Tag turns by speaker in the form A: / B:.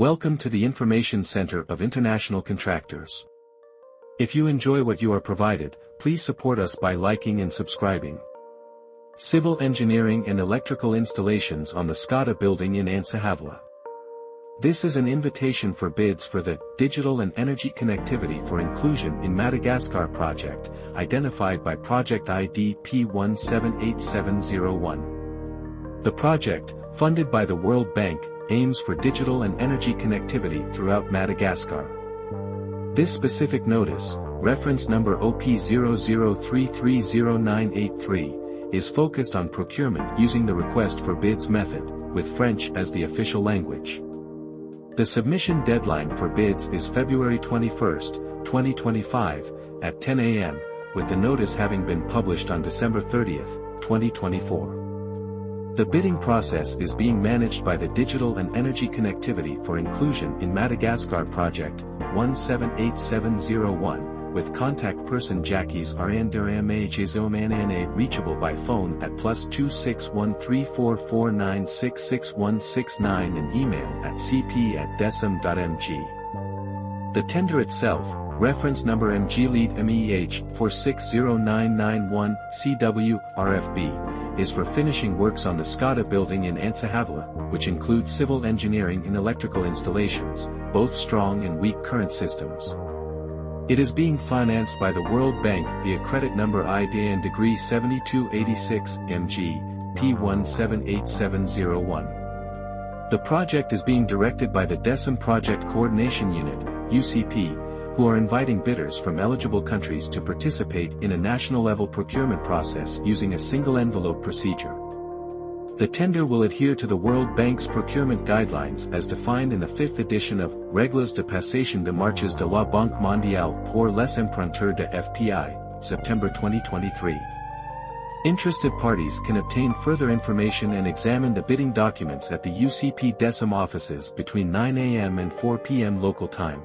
A: Welcome to the Information Center of International Contractors. If you enjoy what you are provided, please support us by liking and subscribing. Civil engineering and electrical installations on the SCADA building in Antsahavola. This is an invitation for bids for the Digital and Energy Connectivity for Inclusion in Madagascar project, identified by project ID P178701. The project, funded by the World Bank, aims for digital and energy connectivity throughout Madagascar. This specific notice, reference number OP00330983, is focused on procurement using the request for bids method, with French as the official language. The submission deadline for bids is February 21, 2025, at 10 a.m., with the notice having been published on December 30, 2024. The bidding process is being managed by the Digital and Energy Connectivity for Inclusion in Madagascar Project 178701, with contact person Jacques Arandura MG-LEAD reachable by phone at +2613449666169 and email at cp@decim.mg. The tender itself, reference number MG-LEAD MEH-460991-CW-RFB, is for finishing works on the SCADA building in Antsahavola, which includes civil engineering and electrical installations, both strong and weak current systems. It is being financed by the World Bank via credit number ID and degree 7286 MG, P178701. The project is being directed by the DECIM Project Coordination Unit, UCP, who are inviting bidders from eligible countries to participate in a national-level procurement process using a single envelope procedure. The tender will adhere to the World Bank's procurement guidelines as defined in the 5th edition of Règles de Passation de Marchés de la Banque mondiale pour les Emprunteur de FPI, September 2023. Interested parties can obtain further information and examine the bidding documents at the UCP DECIM offices between 9 a.m. and 4 p.m. local time.